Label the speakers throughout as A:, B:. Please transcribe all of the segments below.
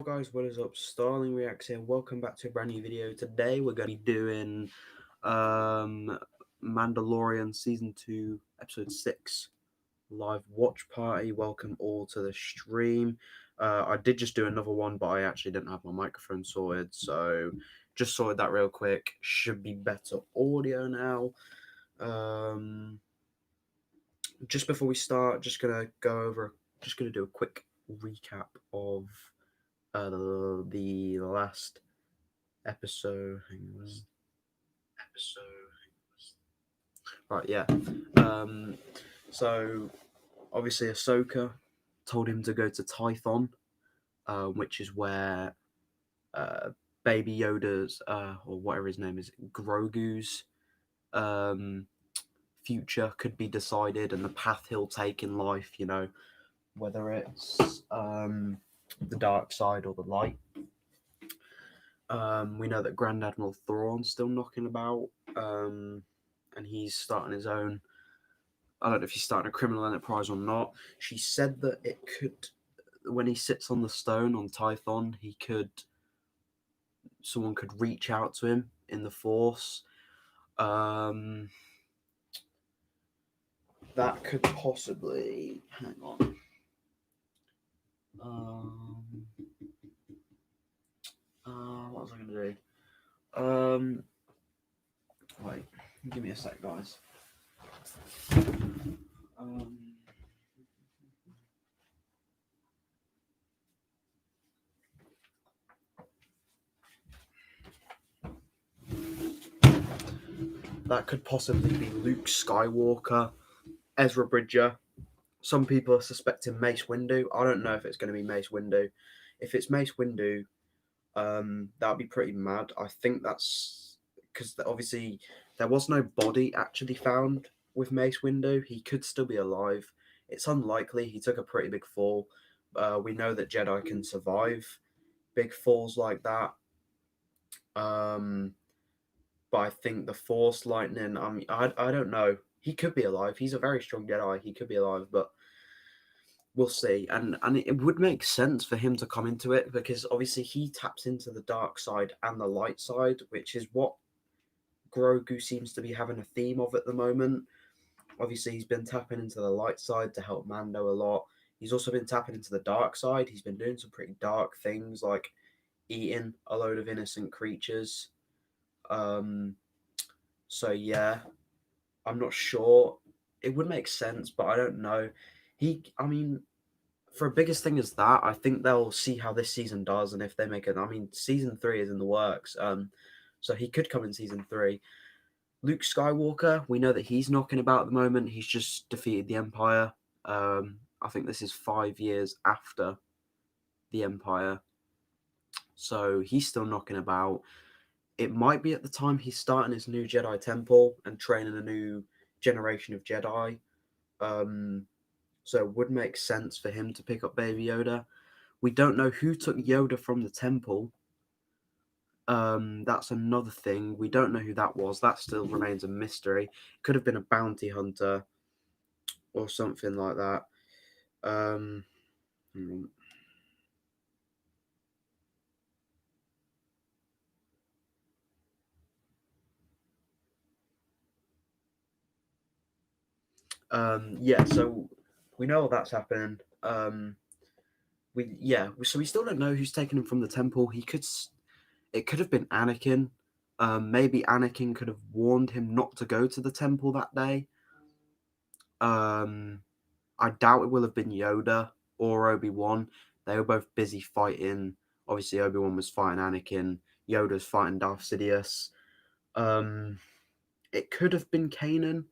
A: Guys, what is up? Starling Reacts here. Welcome back to a brand new video. Today we're going to be doing Mandalorian Season 2 Episode 6 live watch party. Welcome all to the stream. I did just do another one, but I actually didn't have my microphone sorted, so just sorted that real quick. Should be better audio now. Just before we start, just going to do a quick recap of the last episode. Right, yeah. So obviously Ahsoka told him to go to Tython, which is where Baby Yoda's or whatever his name is, Grogu's future could be decided, and the path he'll take in life. You know, whether it's the dark side or the light. We know that Grand Admiral Thrawn's still knocking about, and he's starting his own. I don't know if he's starting a criminal enterprise or not. She said that it could, when he sits on the stone on Tython, someone could reach out to him in the Force. That could possibly, hang on. What was I going to do? Wait, give me a sec, guys. That could possibly be Luke Skywalker, Ezra Bridger. Some people are suspecting Mace Windu. I don't know if it's going to be Mace Windu. If it's Mace Windu, that'd be pretty mad. I think that's because obviously there was no body actually found with Mace Windu. He could still be alive. It's unlikely. He took a pretty big fall. We know that Jedi can survive big falls like that. But I think the Force lightning. I don't know. He could be alive. He's a very strong Jedi. He could be alive, but we'll see. And it would make sense for him to come into it because obviously he taps into the dark side and the light side, which is what Grogu seems to be having a theme of at the moment. Obviously, he's been tapping into the light side to help Mando a lot. He's also been tapping into the dark side. He's been doing some pretty dark things like eating a load of innocent creatures. So yeah, I'm not sure. It would make sense, but I don't know. For a biggest thing as that, I think they'll see how this season does, and if they make it, season 3 is in the works. So he could come in season 3. Luke Skywalker, we know that he's knocking about at the moment. He's just defeated the Empire. I think this is 5 years after the Empire, so he's still knocking about. It might be at the time he's starting his new Jedi Temple and training a new generation of Jedi. So it would make sense for him to pick up Baby Yoda. We don't know who took Yoda from the temple. That's another thing. We don't know who that was. That still remains a mystery. Could have been a bounty hunter or something like that. Yeah, so we know that's happening. So we still don't know who's taken him from the temple. It could have been Anakin. Maybe Anakin could have warned him not to go to the temple that day. I doubt it will have been Yoda or Obi-Wan. They were both busy fighting. Obviously, Obi-Wan was fighting Anakin. Yoda's fighting Darth Sidious. It could have been Kanan.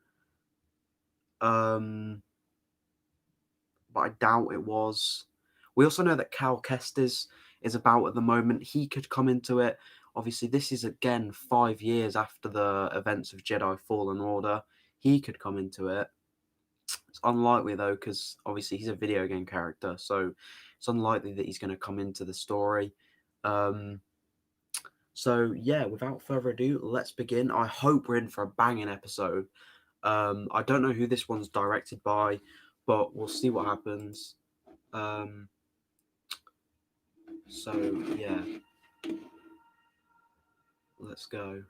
A: But I doubt it was. We also know that Cal Kestis is about at the moment. He could come into it. Obviously, this is again 5 years after the events of Jedi Fallen Order. He could come into it. It's unlikely though, because obviously he's a video game character, so it's unlikely that he's going to come into the story. So yeah, without further ado, let's begin. I hope we're in for a banging episode. I don't know who this one's directed by, but we'll see what happens. So yeah, let's go.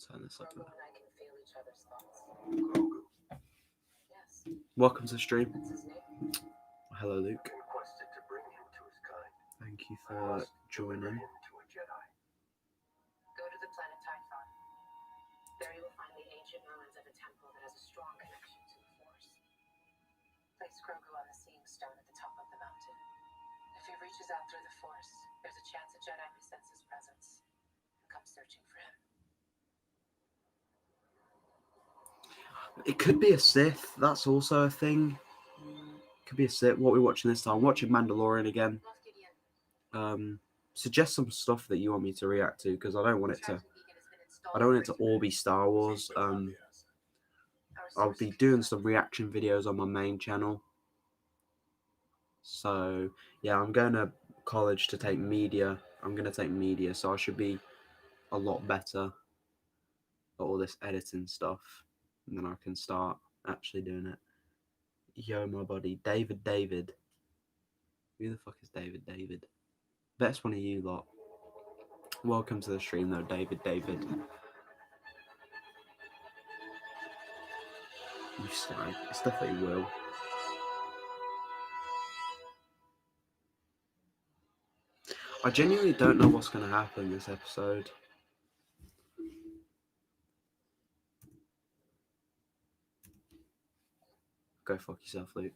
A: Turn this up a bit. Welcome to the stream. Hello, Luke. Thank you for joining.
B: Go to the planet Typhon. There you will find the ancient ruins of a temple that has a strong connection to the Force. Place Grogu on the Seeing Stone at the top of the mountain. If he reaches out through the Force, there's a chance a Jedi may sense his presence and come searching for him.
A: It could be a Sith. That's also a thing. Could be a Sith. What we're watching this time? I'm watching Mandalorian again. Suggest some stuff that you want me to react to, because I don't want it to all be Star Wars. I'll be doing some reaction videos on my main channel. So yeah, I'm going to college to take media. I'm going to take media, so I should be a lot better at all this editing stuff, and then I can start actually doing it. Yo, my buddy, David. Who the fuck is David? Best one of you lot. Welcome to the stream, though, David. You slag. It's definitely Will. I genuinely don't know what's going to happen this episode. Go fuck yourself, Luke.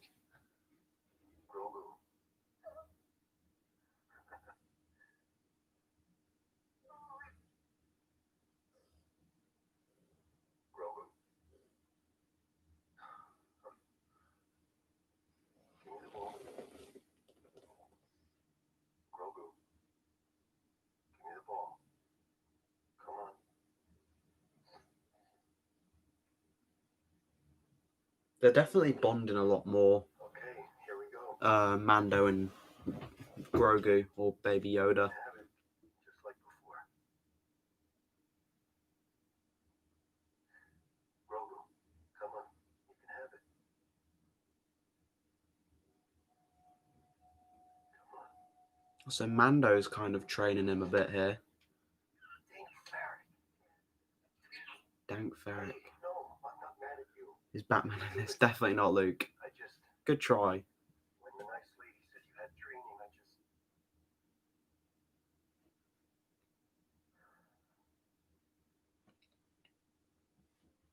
A: They're definitely bonding a lot more. Mando and Grogu, or Baby Yoda. So Mando's kind of training him a bit here. Dank Ferrick. Is Batman in this? Definitely not Luke. Good try.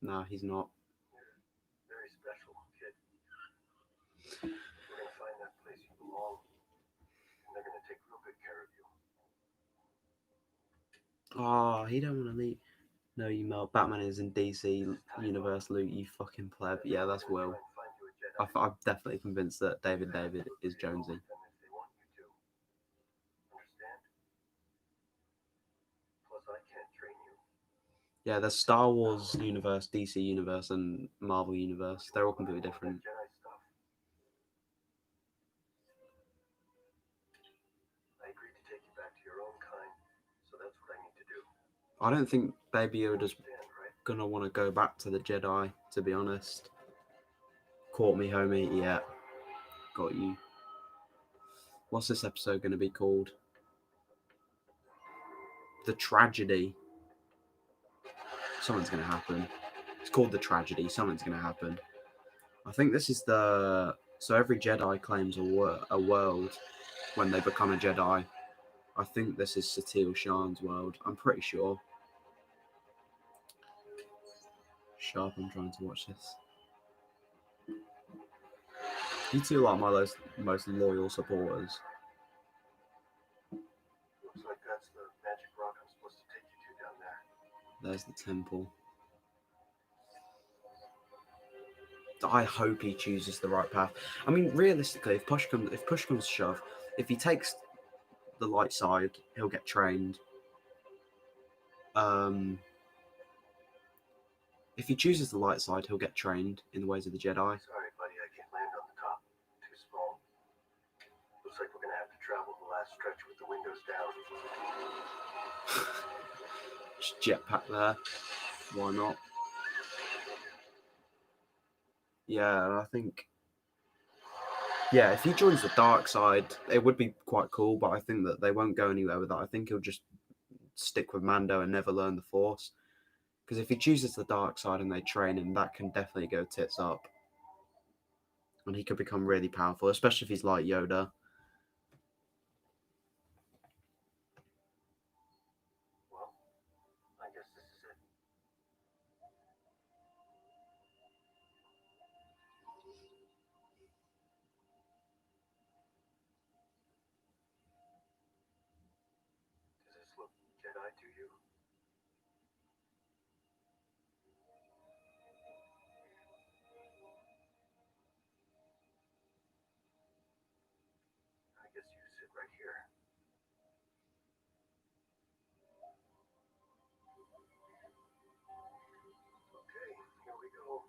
A: No, he's not. Very special kid. We're gonna find that place you belong, and they're gonna take real good care of you. Oh, he don't want to leave. No, you Mel. Batman is in DC universe, Luke. You fucking pleb. Yeah, that's Will. I'm definitely convinced that David is Jonesy. Yeah, there's Star Wars universe, DC universe, and Marvel universe. They're all completely different. I don't think Baby Yoda's gonna want to go back to the Jedi, to be honest. Caught me, homie. Yeah, got you. What's this episode gonna be called? The Tragedy. Something's gonna happen. It's called The Tragedy. Something's gonna happen. I think this is the... So every Jedi claims a world when they become a Jedi. I think this is Satele Shan's world. I'm pretty sure. Sharp, I'm trying to watch this. You two are my most loyal supporters. Looks like that's the magic rock I'm supposed to take you to down there. There's the temple. I hope he chooses the right path. I mean, realistically, if push comes to shove, if he takes the light side, he'll get trained. If he chooses the light side, he'll get trained in the ways of the Jedi. Sorry, buddy, I can't land on the top. Too small.
C: last stretch with the windows down.
A: Just jetpack there. Why not? Yeah, and I think... Yeah, if he joins the dark side, it would be quite cool, but I think that they won't go anywhere with that. I think he'll just stick with Mando and never learn the Force. Because if he chooses the dark side and they train him, that can definitely go tits up. And he could become really powerful, especially if he's like Yoda.
C: Well, I guess this is it. Does this look Jedi to you? I guess you sit right here. Okay, here we go.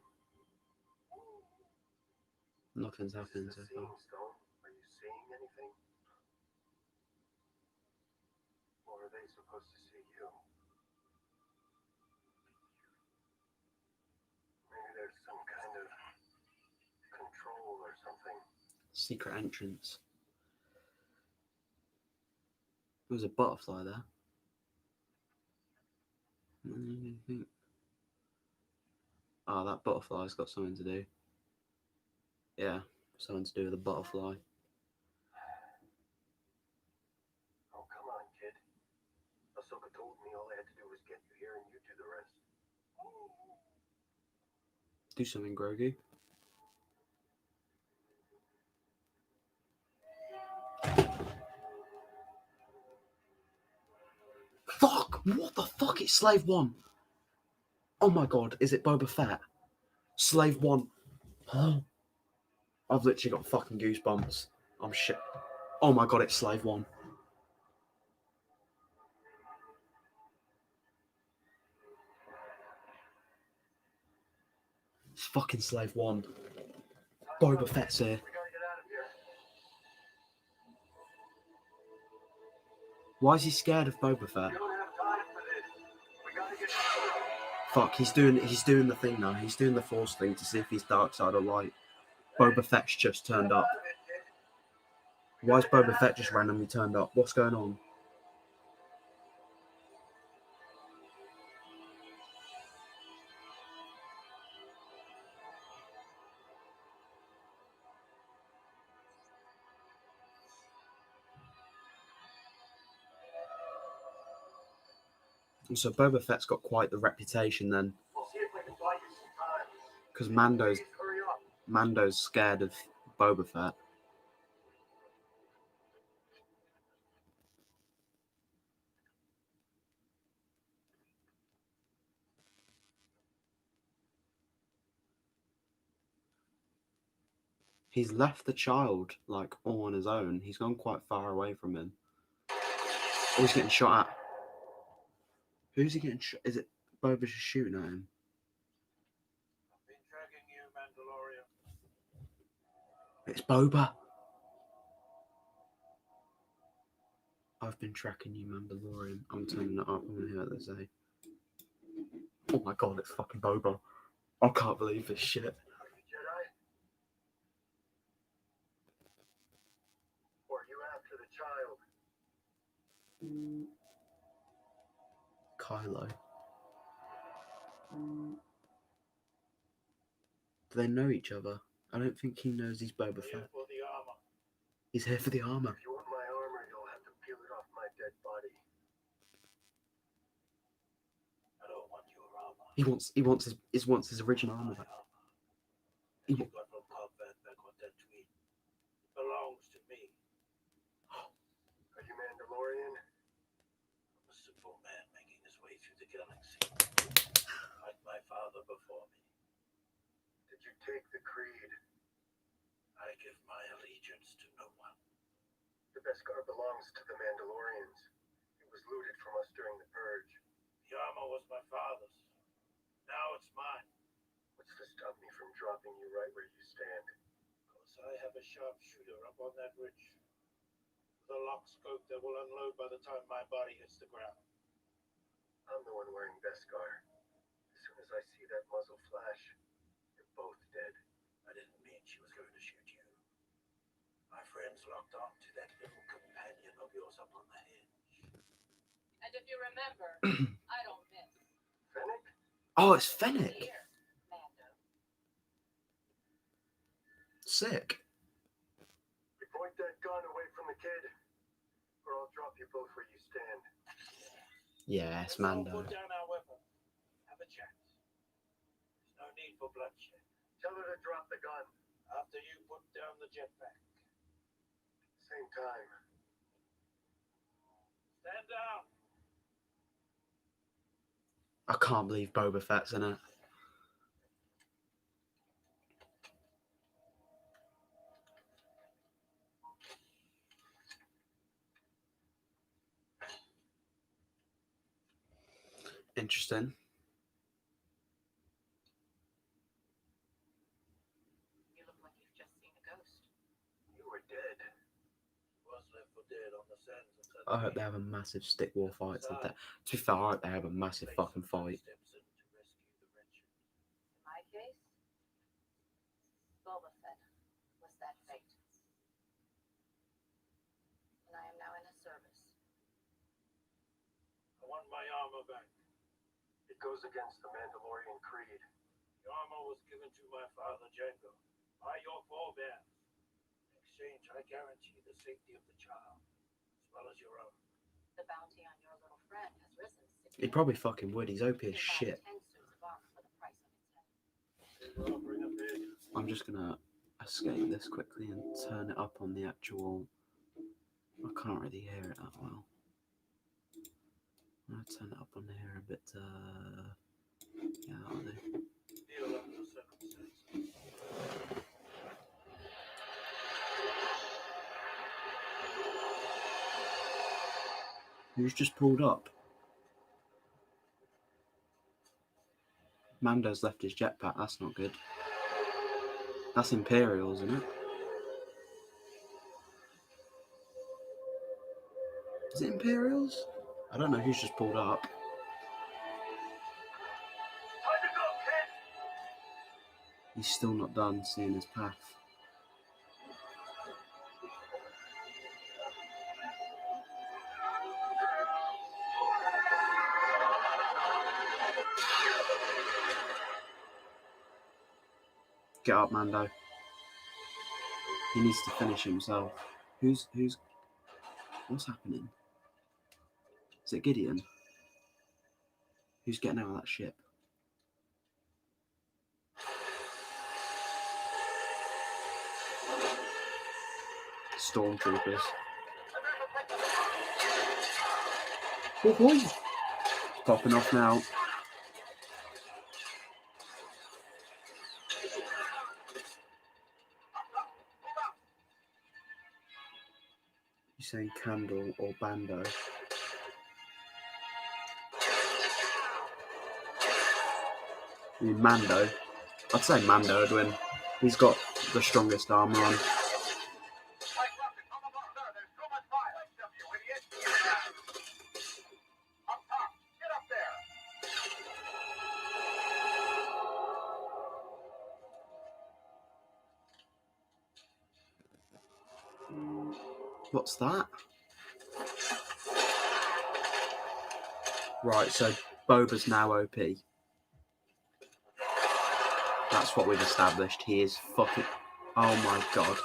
A: Nothing's
C: This
A: happened
C: is
A: so
C: the
A: far.
C: seeing stone. Are you seeing anything? Or are they supposed to see you? Maybe there's some kind of control or something.
A: Secret entrance. There was a butterfly there. Oh, that butterfly's got something to do. Yeah, something to do with the butterfly.
C: Oh, come on, kid. Ahsoka told me all I had to do was get you here and you do the rest.
A: Do something, Grogu. Fuck! What the fuck? It's Slave 1. Oh my god, is it Boba Fett? Slave 1. Oh. I've literally got fucking goosebumps. I'm shit. Oh my god, it's Slave 1. It's fucking Slave 1. Boba Fett's here.
C: We gotta get out of here.
A: Why is he scared of Boba Fett?
C: We don't have time for this. We gotta get out of here.
A: Fuck, he's doing the thing now. He's doing the Force thing to see if he's dark side or light. Boba Fett's just turned up. Why is Boba Fett just randomly turned up? What's going on? And so Boba Fett's got quite the reputation then,
C: We'll see if we can buy you some time.
A: because
C: Please hurry up.
A: Mando's scared of Boba Fett. He's left the child like all on his own. He's gone quite far away from him. Oh, he's getting shot at. Who's he getting shot? Is it Boba just shooting at him?
C: I've been tracking you, Mandalorian.
A: It's Boba. I've been tracking you, Mandalorian. I'm turning it up. I'm gonna hear what they say. Oh my god, it's fucking Boba. I can't believe this shit.
C: Are you Jedi? Or are you after the child?
A: Kylo. Do they know each other? I don't think he knows he's Boba Fett.
C: For the armor.
A: He's here for the armor.
C: If you want my armor, you'll have to peel it off my dead body. I don't want your armor.
A: He wants his original armor back.
C: You got from combat back on Tatooine. It belongs to me. Are you Mandalorian? I'm a simple man making his way through the galaxy. Like my father before me. Did you take the creed? I give my allegiance to no one. The Beskar belongs to the Mandalorians. It was looted from us during the Purge. The armor was my father's. Now it's mine. What's to stop me from dropping you right where you stand? Because I have a sharpshooter up on that ridge. The lock scope that will unload by the time my body hits the ground.
D: I'm the one wearing Beskar. As soon as I see that muzzle flash, you're both dead.
C: I didn't mean she was going to shoot you. My friends locked on to that little companion of yours up on the hinge.
B: And if you remember, I don't miss.
D: Fennec?
A: Oh, it's Fennec.
B: Here, Mando.
A: Sick.
D: You point that gun away from the kid, or I'll drop you both where you stand.
A: Yeah, it's
C: Let's all
A: Mando.
C: put down our weapons. Have a chat. There's no need for bloodshed.
D: Tell her to drop the gun.
C: After you put down the jetpack.
D: Same time.
C: Stand down.
A: I can't believe Boba Fett's in it. Interesting.
B: You look like you've just seen a ghost.
D: You were dead.
C: Was left for dead on the sands of Southern
A: I hope they
C: Maine.
A: have a massive stick war fight. To be fair, I hope they have a massive fucking fight.
C: Steps in to rescue the wretched.
B: In my case, Boba Fett was that fate. And I am now in his service.
C: I want my armor back.
D: It goes against the Mandalorian creed.
C: The armor was given to my father Django by your forebears. In exchange, I guarantee the safety of the child, as well as your own.
B: The bounty on your little friend has risen
A: He probably fucking would. He's OP as shit.
B: 10 suits of armor for the price of its head.
C: They were offering a bid.
A: I'm just gonna escape this quickly and turn it up on the actual. I can't really hear it that well. I'm gonna turn it up on here a bit. Yeah, that'll do.
C: Deal up to 7 cents.
A: Who's just pulled up? Mando's left his jetpack. That's not good. That's Imperial, isn't it? Is it Imperials? I don't know who's just pulled up.
D: Time to go, kid!
A: He's still not done seeing his path. Get up, Mando. He needs to finish himself. Who's what's happening? Is it Gideon? Who's getting out of that ship? Stormtroopers. Woohoo! Popping off now. You saying Candle or Bando? I mean Mando. I'd say Mando would win. He's got the strongest armor on. What's that? Right, so Boba's now OP. That's what we've established. He is fucking... Oh my god,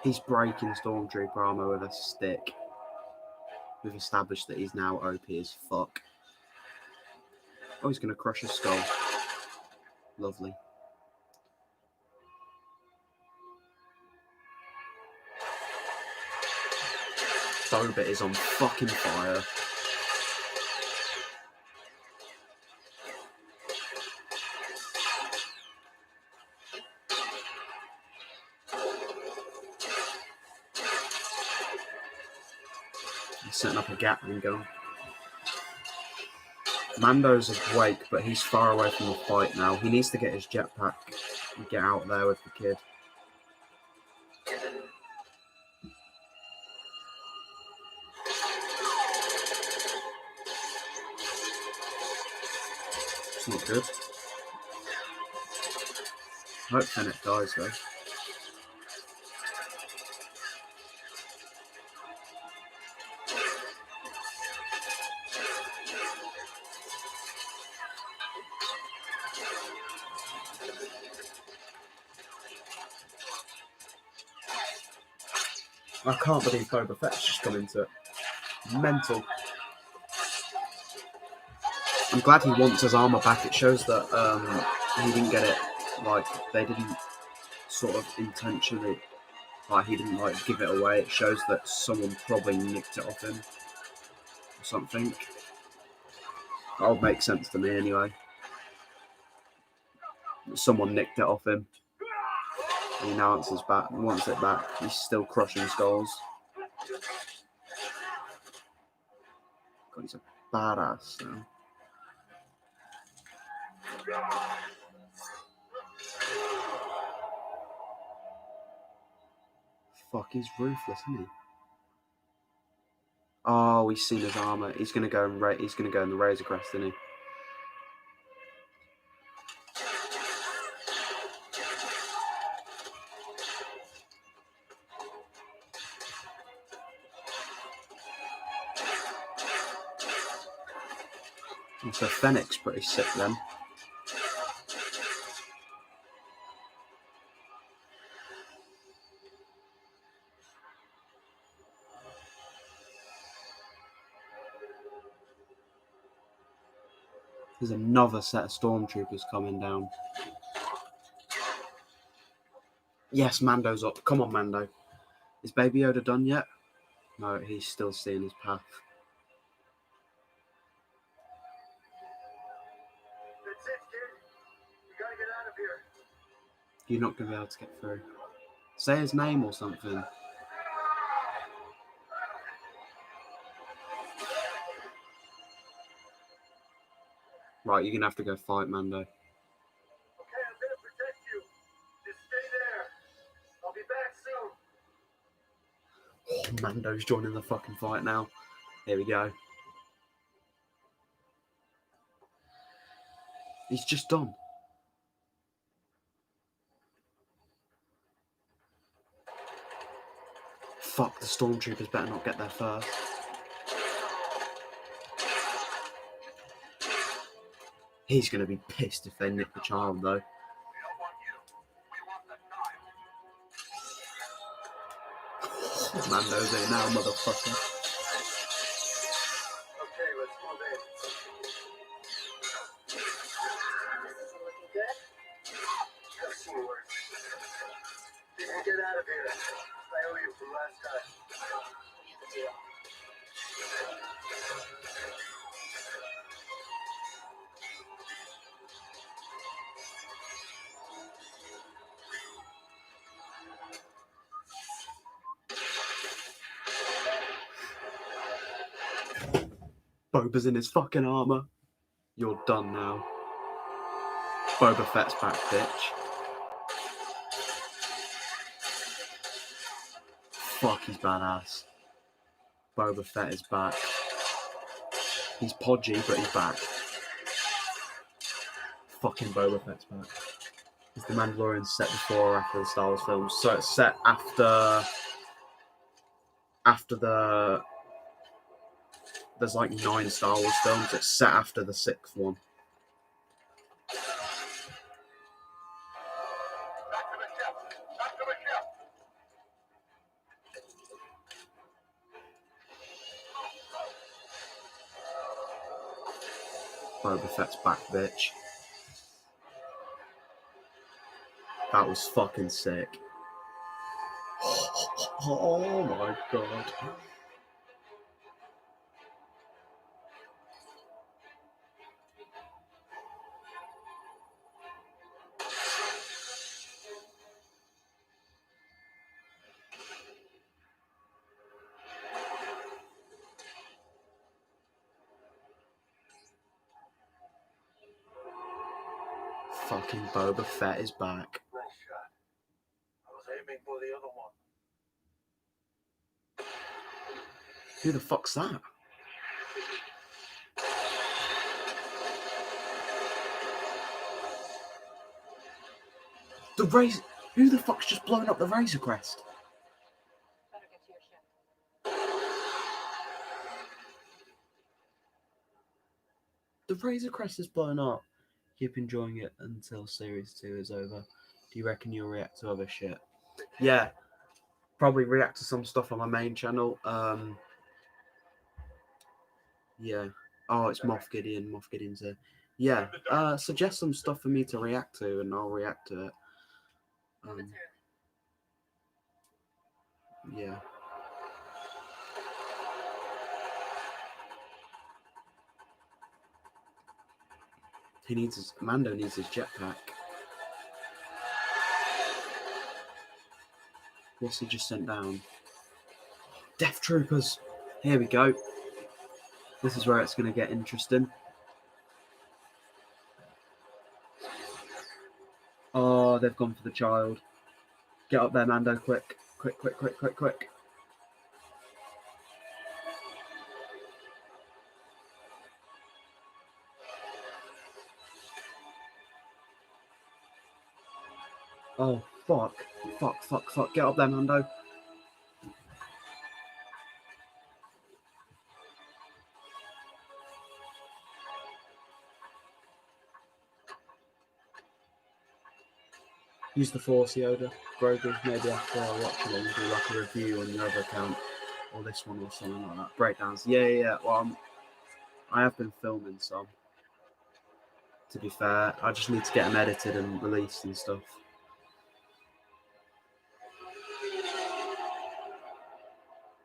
A: He's breaking Stormtrooper armor with a stick. We've established that he's now OP as fuck. Oh, he's going to crush his skull. Lovely. Boba is on fucking fire. He's setting up a Gatling gun. Mando's awake, but he's far away from the fight now. He needs to get his jetpack Get out there with the kid. It's not good. I hope Fennec dies though. I can't believe Boba Fett's just come into it. Mental. I'm glad he wants his armor back. It shows that he didn't get it. Like they didn't sort of intentionally. Like he didn't like give it away. It shows that someone probably nicked it off him or something. That would make sense to me anyway. Someone nicked it off him. He now wants it back. He's still crushing skulls. God, he's a badass now. Fuck, he's ruthless, isn't he? Oh, he's seen his armor. He's gonna go in the Razor Crest, isn't he? And so Fennec's pretty sick then. There's another set of stormtroopers coming down. Yes, Mando's up. Come on, Mando. Is Baby Yoda done yet? No, he's still seeing his path.
D: That's it, kid. You gotta get out of here.
A: You're not going to be able to get through. Say his name or something. Right, you're going to have to go fight Mando.
D: Okay, I'm gonna protect you. Just stay there. I'll be back soon.
A: Oh, Mando's joining the fucking fight now. Here we go. He's just done. Fuck, the stormtroopers better not get there first. He's going to be pissed if they nick the child, though. Mando's in now, motherfucker.
D: Okay, let's move in.
B: This isn't looking good.
D: I've seen worse. You can get out of here. I owe you from last time.
B: We have a deal.
A: Boba's in his fucking armor. You're done now. Boba Fett's back, bitch. Fuck, he's badass. Boba Fett is back. He's podgy, but he's back. Fucking Boba Fett's back. Is the Mandalorian set before or after the Star Wars films? So it's set after the... There's like 9 Star Wars films. It's set after the 6th one. Boba Fett's back, bitch. That was fucking sick. Oh my god. Fucking Boba Fett is back. Who the fuck's that? The Razor... Who the fuck's just blown up the Razor Crest?
B: Better get to your ship.
A: The Razor Crest is blown up. Keep enjoying it until Series 2 is over. Do you reckon you'll react to other shit? Yeah. Probably react to some stuff on my main channel. Yeah. Oh, it's Moff Gideon. Moff Gideon's here. Yeah. Suggest some stuff for me to react to, and I'll react to it. Yeah. Mando needs his jetpack. What's he just sent down? Death Troopers. Here we go. This is where it's going to get interesting. Oh, they've gone for the child. Get up there, Mando, quick. Quick, quick, quick, quick, quick. Oh, fuck. Fuck, fuck, fuck. Get up there, Mando. Use the Force, Yoda. Grogu, maybe after watching it, do like a review on your other account. Or this one or something like that. Breakdowns. Yeah. Well, I have been filming some. To be fair, I just need to get them edited and released and stuff.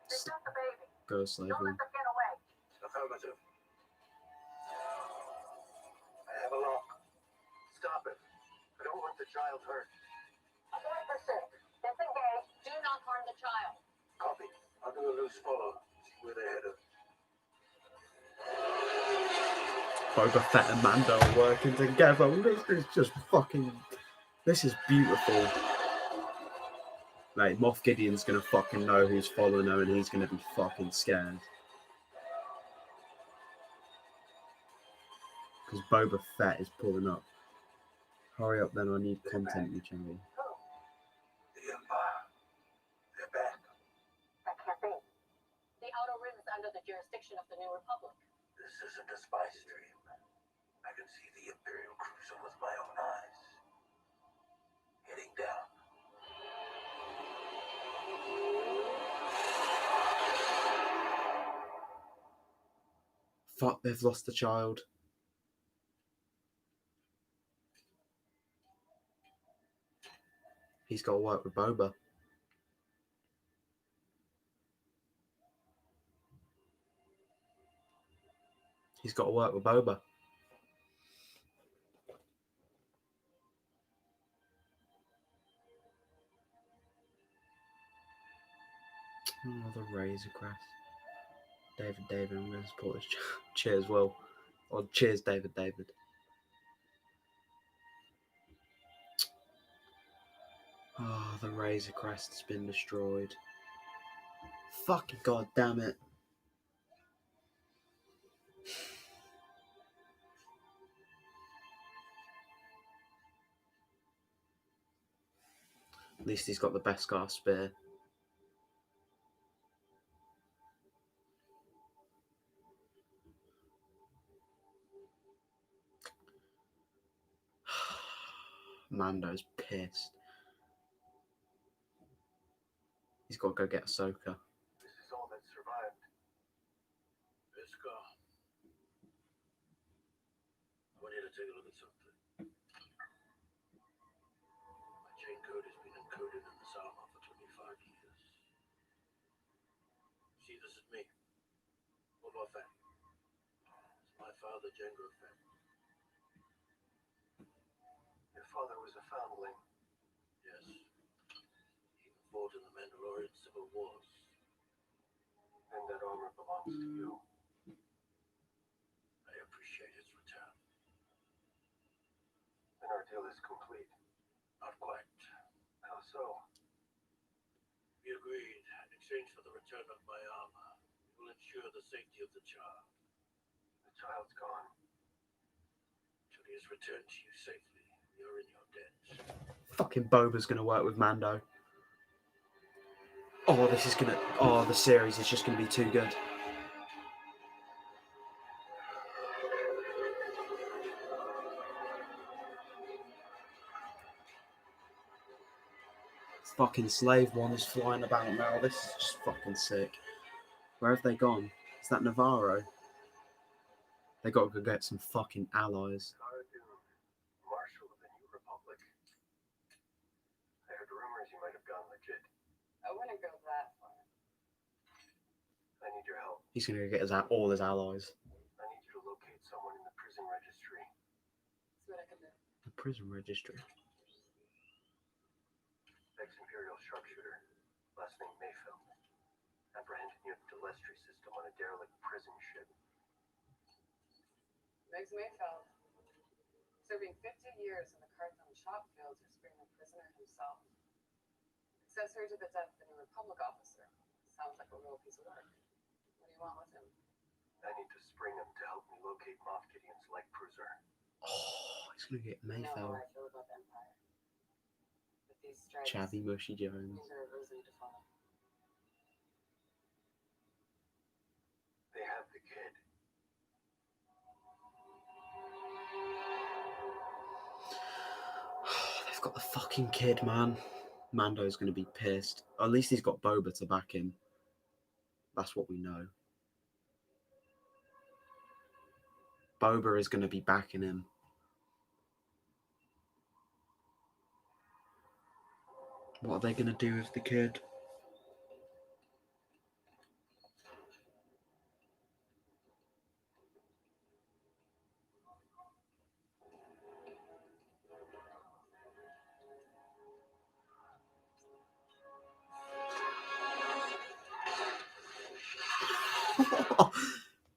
B: It's just a baby.
A: Go slavery.
B: Don't let them get away.
C: Affirmative. I have a lock.
D: Stop it. I don't want the child hurt.
B: Avoid pursuit. Disengage. Do not harm the child.
C: Copy. I'll do a loose follow. See where they're headed.
A: Boba Fett and Mando are working together. This is just fucking... This is beautiful. Like, Moff Gideon's gonna fucking know who's following her and he's gonna be fucking scared. Because Boba Fett is pulling up. Hurry up then, I need content in your channel.
C: The Empire. They're back.
B: That can't be. The Outer Rim is under the jurisdiction of the New Republic.
C: This isn't a spy stream. I can see the Imperial cruiser with my own eyes. Heading down.
A: Fuck, they've lost the child. He's got to work with Boba. He's got to work with Boba. Oh, the Razor Crest. David, I'm going to support this. Cheers, Will. Or cheers, David. Oh, the Razor Crest has been destroyed. Fucking god damn it. At least he's got the Beskar spear. Mando's pissed. He's got to go get Ahsoka.
D: This is all that survived.
C: Let's go. I want you to take a look at something. My chain code has been encoded in this armor for 25 years. See, this is me. Boba Fett. It's my father, Jango Fett.
D: Your father was a foundling.
C: Yes. He even fought in the Mandalorian Civil Wars.
D: And that armor belongs to you.
C: I appreciate his return.
D: Then our deal is complete.
C: Not quite.
D: How so?
C: We agreed, in exchange for the return of my armor, we will ensure the safety of the child.
D: The child's gone.
C: Till he is returned to you safely, you're in your den.
A: Fucking Boba's gonna work with Mando. Oh, this is gonna. Oh, the series is just gonna be too good. Fucking slave one is flying about now. This is just fucking sick. Where have they gone? Is that Navarro? They got to go get some fucking allies.
D: Cara Dune, Marshal of the New Republic. I heard rumors you might have gone legit.
B: I wouldn't go that far.
D: I need your help.
A: He's gonna go get all his allies.
D: I need you to locate someone in the prison registry.
B: See what I can do.
A: The prison registry.
D: Ex-Imperial sharpshooter. Last name Mayfeld. Apprehended near the Delestry system on a derelict prison ship.
B: Meg's Mayfeld. Serving 50 years in the Carthon shop fields or being a prisoner himself. Accessory to the death of the New Republic officer. Sounds like a real piece of work. What do you want with him?
D: I need to spring him to help me locate Moff Gideon's light cruiser.
A: Oh, he's gonna get
B: You know how
A: Mayfeld.
B: I feel about the Empire. With these strikes,
A: Chavy Mushy Jones.
B: things are losing to follow.
D: They have the kid.
A: They've got the fucking kid, man. Mando's gonna be pissed. At least he's got Boba to back him. That's what we know. Boba is gonna be backing him. What are they gonna do with the kid?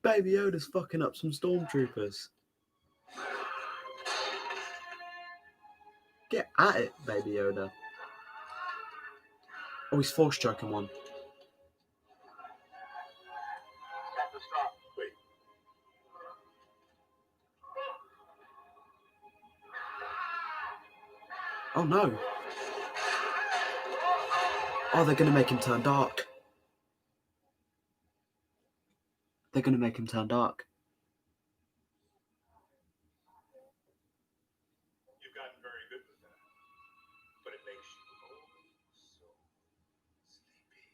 A: Baby Yoda's fucking up some stormtroopers. Get at it, Baby Yoda. Oh, he's force choking one.
C: Captain, stop. Wait.
A: Oh no. Oh, they're gonna make him turn dark. They're gonna make him turn dark.
C: You've gotten very good with that. But it makes you oh so sleepy.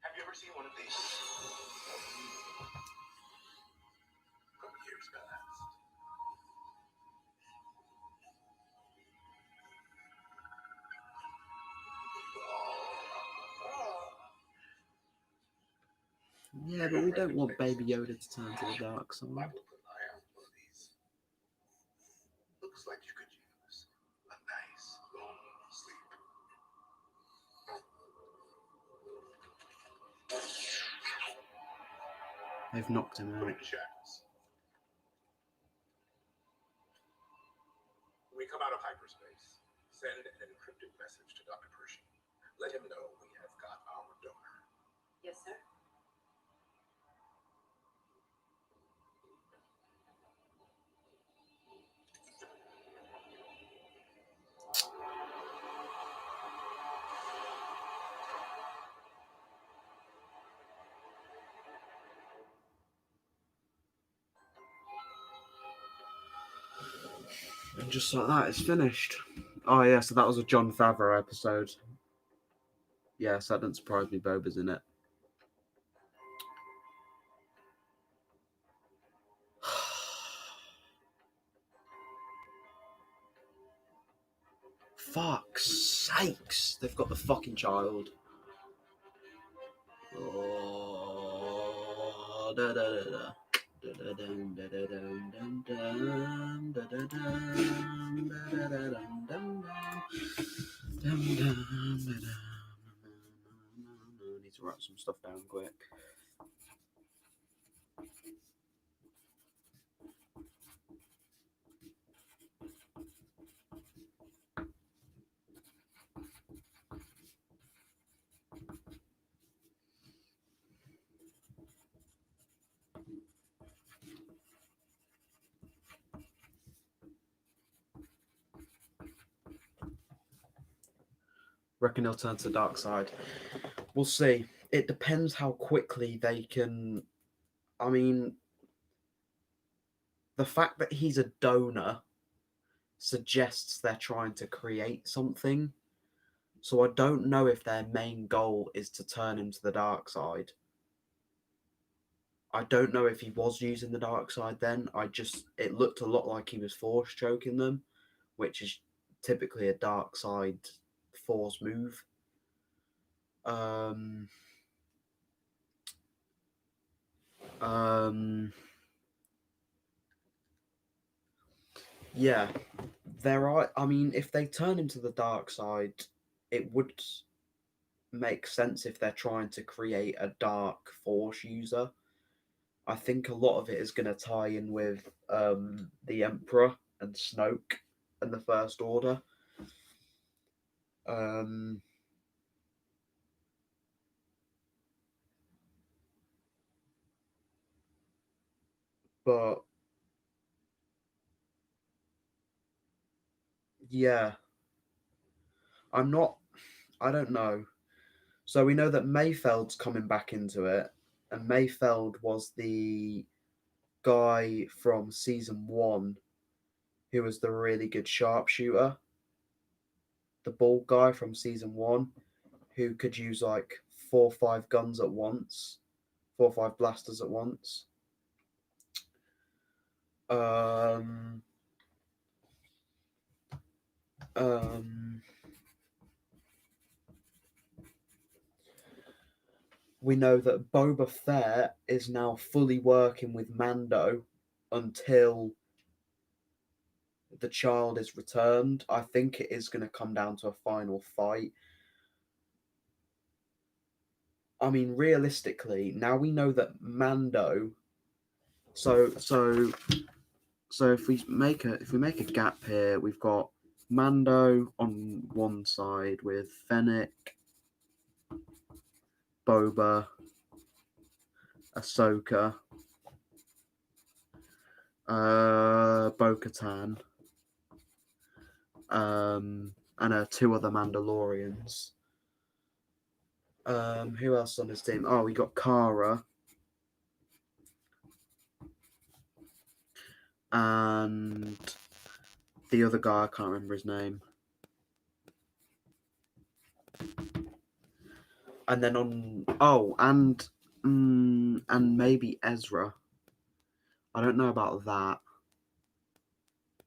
C: Have you ever seen one of these? From years past.
A: Yeah, but we don't want Baby Yoda to turn to the dark side.
C: I will put an eye on one of these. Looks like you could use a nice long sleep.
A: They've knocked him
C: Put
A: out.
C: in shackles. When we come out of hyperspace, send an encrypted message to Dr. Pershing. Let him know we have got our donor.
B: Yes, sir.
A: And just like that, it's finished. Oh yeah, so that was a Jon Favreau episode. Yeah, so that doesn't surprise me. Boba's in it. Fuck's sakes, they've got the fucking child. Oh, da da da da. Need to write some stuff down quick. Reckon he'll turn to the dark side. We'll see. It depends how quickly they can. I mean, the fact that he's a donor suggests they're trying to create something. So I don't know if their main goal is to turn him to the dark side. I don't know if he was using the dark side then. It looked a lot like he was force choking them, which is typically a dark side force move. Yeah, there are. I mean, if they turn him to the dark side, it would make sense if they're trying to create a dark force user. I think a lot of it is going to tie in with the Emperor and Snoke and the First Order. But yeah, I don't know. So we know that Mayfeld's coming back into it, and Mayfeld was the guy from season 1 who was the really good sharpshooter, the bald guy from season 1 who could use like 4 or 5 guns at once, 4 or 5 blasters at once. We know that Boba Fett is now fully working with Mando until the child is returned. I think it is going to come down to a final fight. I mean, realistically, now we know that Mando. So if we make a gap here, we've got Mando on one side with Fennec, Boba, Ahsoka, Bo-Katan, and 2 other Mandalorians. Who else on his team? Oh, we got Kara and the other guy. I can't remember his name. And then and maybe Ezra. I don't know about that.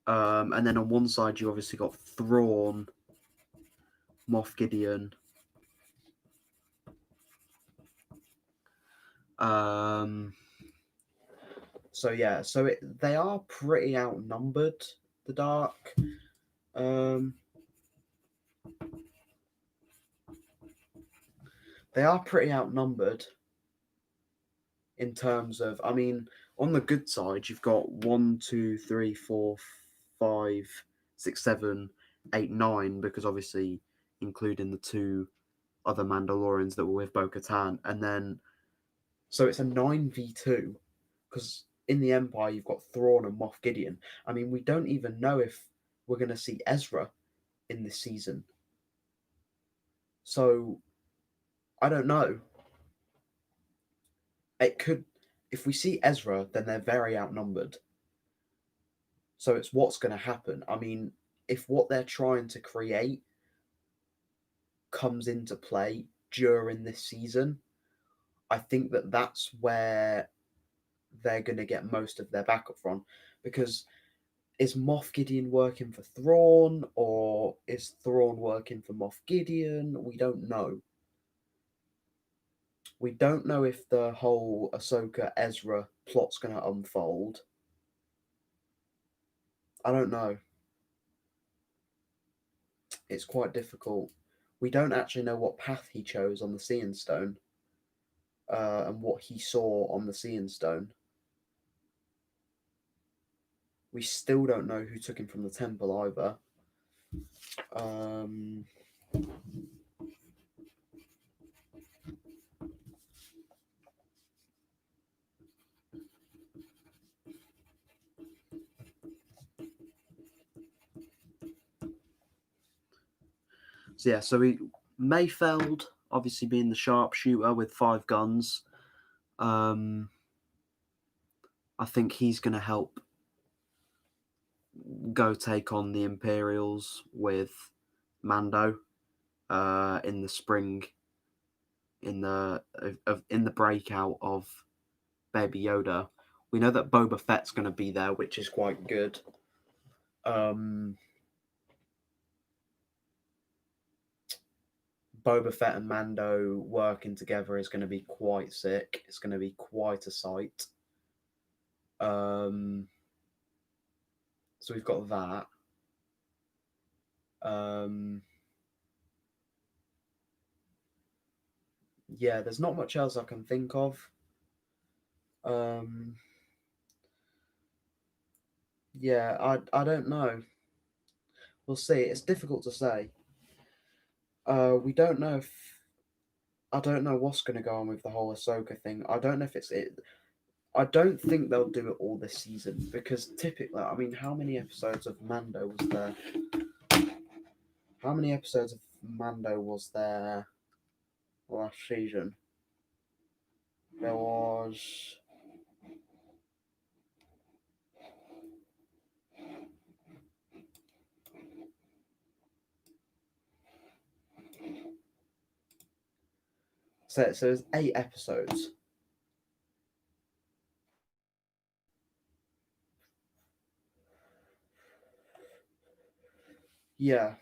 A: And then on one side you obviously got Thrawn, Moff Gideon. So yeah, they are pretty outnumbered, the Dark. They are pretty outnumbered in terms of, I mean, on the good side, you've got 1, 2, 3, 4, 5, 6, 7, 8, 9, because obviously including the 2 other Mandalorians that were with Bo-Katan, and then so it's a 9v2 because in the Empire you've got Thrawn and Moff Gideon. I mean, we don't even know if we're going to see Ezra in this season, so I don't know. It could, if we see Ezra, then they're very outnumbered. So it's what's going to happen. I mean, if what they're trying to create comes into play during this season, I think that that's where they're going to get most of their backup from. Because is Moff Gideon working for Thrawn, or is Thrawn working for Moff Gideon? We don't know. We don't know if the whole Ahsoka Ezra plot's going to unfold. I don't know. It's quite difficult. We don't actually know what path he chose on the Seeing Stone, and what he saw on the Seeing Stone. We still don't know who took him from the temple either. So yeah, Mayfeld, obviously being the sharpshooter with 5 guns. I think he's going to help go take on the Imperials with Mando in the spring, in the breakout of Baby Yoda. We know that Boba Fett's going to be there, which is quite good. Boba Fett and Mando working together is going to be quite sick. It's going to be quite a sight. So we've got that. Yeah, there's not much else I can think of. Yeah, I don't know. We'll see. It's difficult to say. We don't know if I don't know what's going to go on with the whole Ahsoka thing. I don't know if it's it. I don't think they'll do it all this season because typically, I mean, how many episodes of Mando was there? How many episodes of Mando was there last season? There was. So there's 8 episodes. Yeah.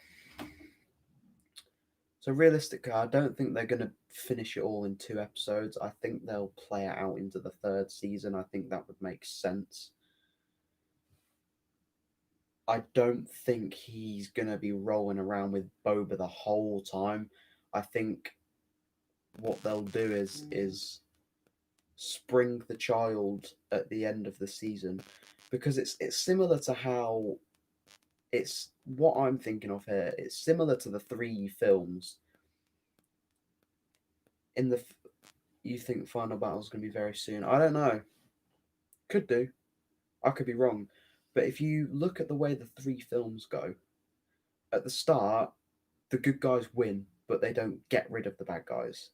A: So realistically, I don't think they're going to finish it all in 2 episodes. I think they'll play it out into the 3rd season. I think that would make sense. I don't think he's going to be rolling around with Boba the whole time. I think what they'll do is spring the child at the end of the season, because it's similar to how it's what I'm thinking of here. It's similar to the 3 films. In the you think final battle's going to be very soon? I don't know. Could do. I could be wrong. But if you look at the way the 3 films go, at the start, the good guys win, but they don't get rid of the bad guys.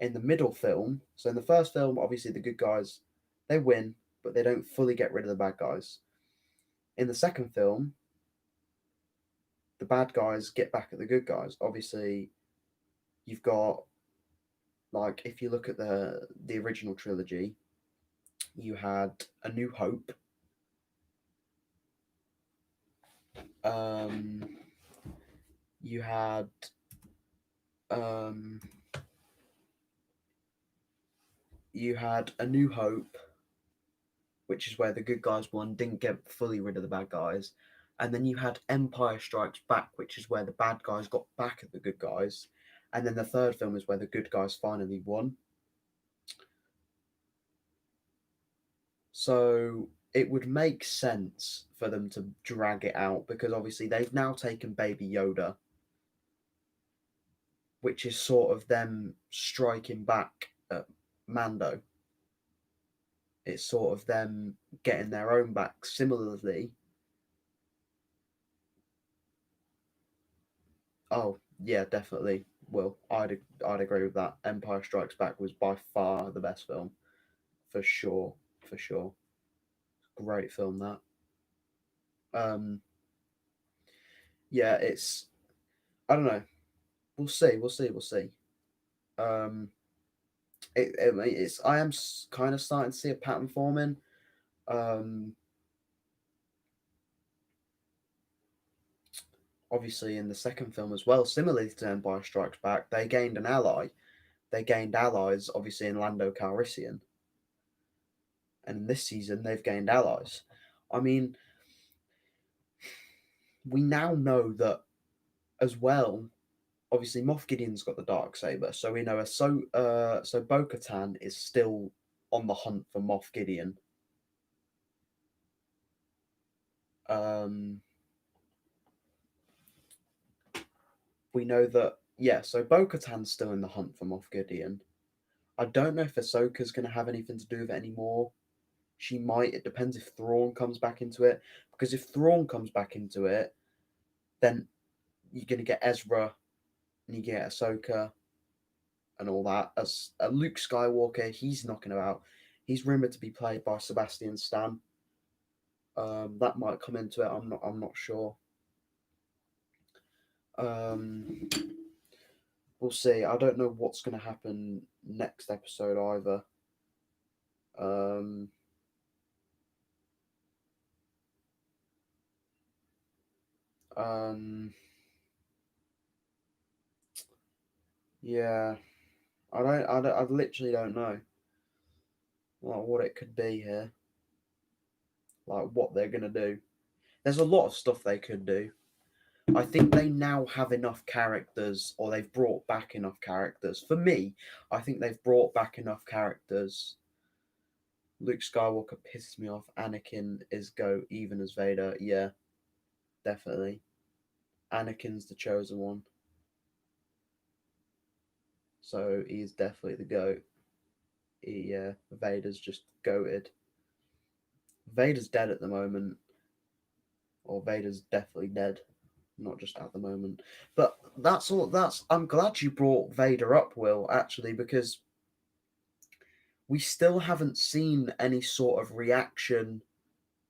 A: In the middle film, so in the first film, obviously the good guys, they win, but they don't fully get rid of the bad guys. In the second film, the bad guys get back at the good guys. Obviously, you've got, like, if you look at the original trilogy, you had A New Hope. You had A New Hope, which is where the good guys won, didn't get fully rid of the bad guys. And then you had Empire Strikes Back, which is where the bad guys got back at the good guys. And then the third film is where the good guys finally won. So it would make sense for them to drag it out, because obviously they've now taken Baby Yoda, which is sort of them striking back at Mando. It's sort of them getting their own back. Similarly, oh yeah, definitely. Well, I'd agree with that. Empire Strikes Back was by far the best film, for sure, for sure. Great film that. Yeah, it's I don't know. We'll see. We'll see. We'll see. It's I am kind of starting to see a pattern forming. Obviously, in the second film as well, similarly to Empire Strikes Back, they gained an ally. They gained allies, obviously, in Lando Calrissian. And in this season, they've gained allies. I mean, we now know that as well. Obviously, Moff Gideon's got the dark saber, so we know so Bo-Katan is still on the hunt for Moff Gideon. We know that, yeah, so Bo-Katan's still in the hunt for Moff Gideon. I don't know if Ahsoka's going to have anything to do with it anymore. She might. It depends if Thrawn comes back into it. Because if Thrawn comes back into it, then you're going to get Ezra and you get Ahsoka and all that. As Luke Skywalker, he's knocking about. He's rumored to be played by Sebastian Stan. That might come into it. I'm not sure. We'll see. I don't know what's going to happen next episode either. Yeah, I literally don't know, like, what it could be here, like what they're gonna do. There's a lot of stuff they could do. I think they now have enough characters, or they've brought back enough characters. For me, I think they've brought back enough characters. Luke Skywalker pisses me off. Anakin is GOAT, even as Vader. Yeah, definitely. Anakin's the chosen one. So he's definitely the GOAT. Vader's just goated. Vader's dead at the moment. Or Vader's definitely dead. Not just at the moment. But that's all. I'm glad you brought Vader up, Will, actually, because we still haven't seen any sort of reaction,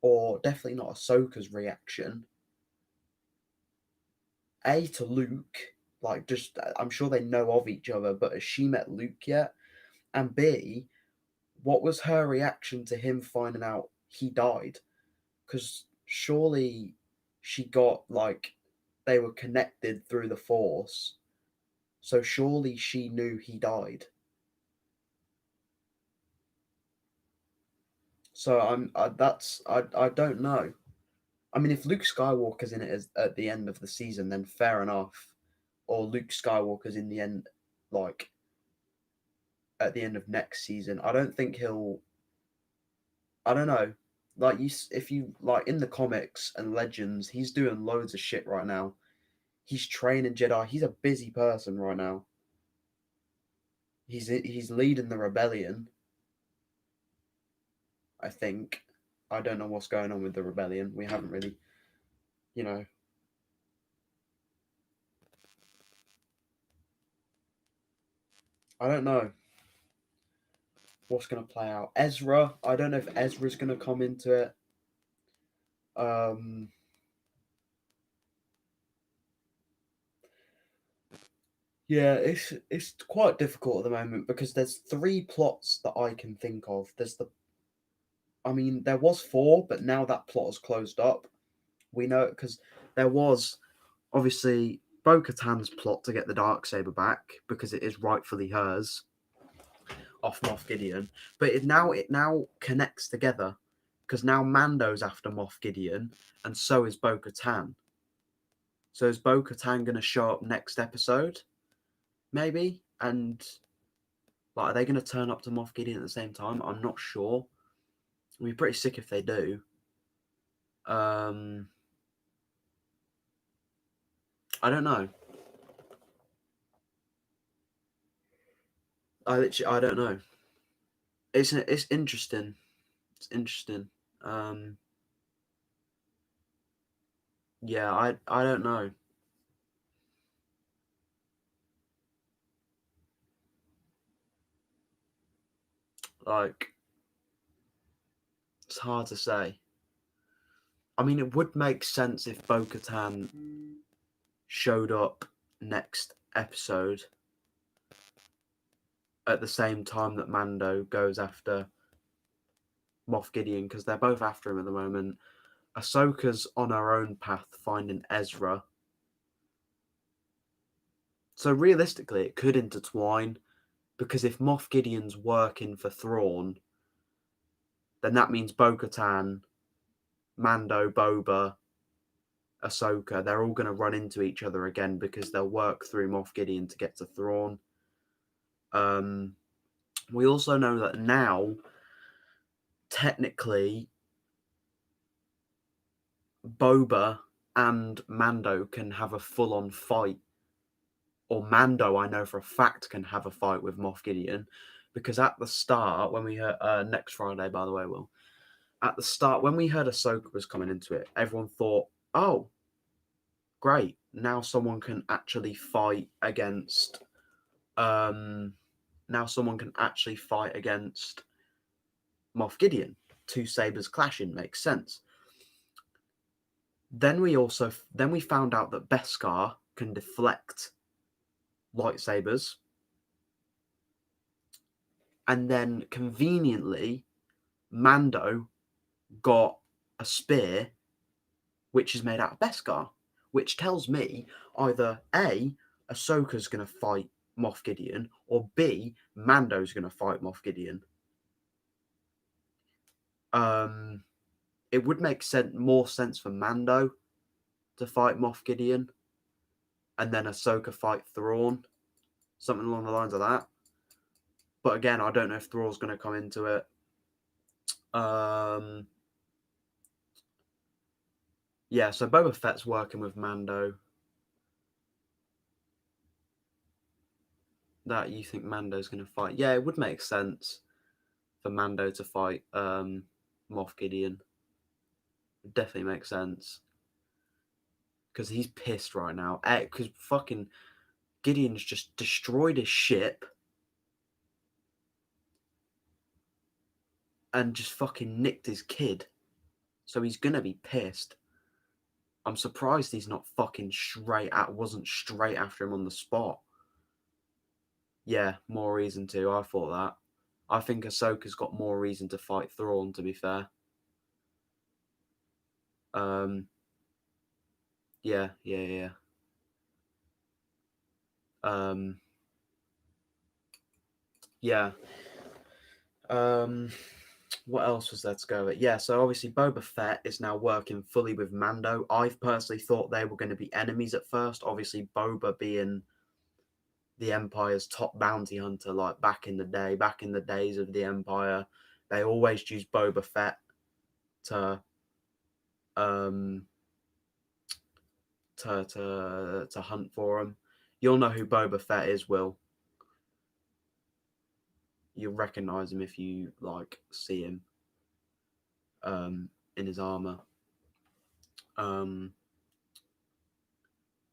A: or definitely not Ahsoka's reaction, to Luke. Like, just, I'm sure they know of each other, but has she met Luke yet? And B, what was her reaction to him finding out he died? Because surely she got, like, they were connected through the Force, so surely she knew he died. So I don't know. I mean, if Luke Skywalker's in it at the end of the season, then fair enough. Or Luke Skywalker's in the end, like at the end of next season. I don't think he'll. I don't know. Like, if you like in the comics and Legends, he's doing loads of shit right now. He's training Jedi. He's a busy person right now. He's leading the rebellion. I think. I don't know what's going on with the rebellion. We haven't really, you know. I don't know what's going to play out. Ezra, I don't know if Ezra's going to come into it. Yeah, it's quite difficult at the moment because there's 3 plots that I can think of. I mean, there was 4, but now that plot is closed up. We know it because there was obviously Bo-Katan's plot to get the Darksaber back because it is rightfully hers off Moff Gideon, but it now connects together because now Mando's after Moff Gideon, and so is Bo-Katan. So is Bo-Katan going to show up next episode? Maybe? And like, are they going to turn up to Moff Gideon at the same time? I'm not sure. I'd be pretty sick if they do. I don't know. I don't know. It's interesting. It's interesting. Yeah, I don't know. Like, it's hard to say. I mean, it would make sense if Bo-Katan showed up next episode at the same time that Mando goes after Moff Gideon, because they're both after him at the moment. Ahsoka's on her own path finding Ezra. So realistically, it could intertwine, because if Moff Gideon's working for Thrawn, then that means Bo-Katan, Mando, Boba, Ahsoka, they're all going to run into each other again because they'll work through Moff Gideon to get to Thrawn. We also know that now, technically, Boba and Mando can have a full-on fight. Or Mando, I know for a fact, can have a fight with Moff Gideon. Because at the start, when we heard, next Friday, by the way, Will, at the start, when we heard Ahsoka was coming into it, everyone thought, oh, great, now someone can actually fight against Moff Gideon. Two sabers clashing makes sense. Then we found out that Beskar can deflect lightsabers, and then conveniently Mando got a spear which is made out of Beskar, which tells me either A, Ahsoka's going to fight Moff Gideon, or B, Mando's going to fight Moff Gideon. It would make more sense for Mando to fight Moff Gideon, and then Ahsoka fight Thrawn, something along the lines of that. But again, I don't know if Thrawn's going to come into it. Yeah, so Boba Fett's working with Mando. That you think Mando's going to fight? Yeah, it would make sense for Mando to fight Moff Gideon. It definitely makes sense. Because he's pissed right now. Because fucking Gideon's just destroyed his ship. And just fucking nicked his kid. So he's going to be pissed. I'm surprised he's not fucking wasn't straight after him on the spot. Yeah, more reason to. I thought that. I think Ahsoka's got more reason to fight Thrawn, to be fair. Yeah. Yeah. What else was there to go with? Yeah, so obviously Boba Fett is now working fully with Mando. I've personally thought they were going to be enemies at first. Obviously, Boba being the Empire's top bounty hunter, like back in the days of the Empire, they always used Boba Fett to hunt for him. You'll know who Boba Fett is, Will. You'll recognize him if you see him in his armor.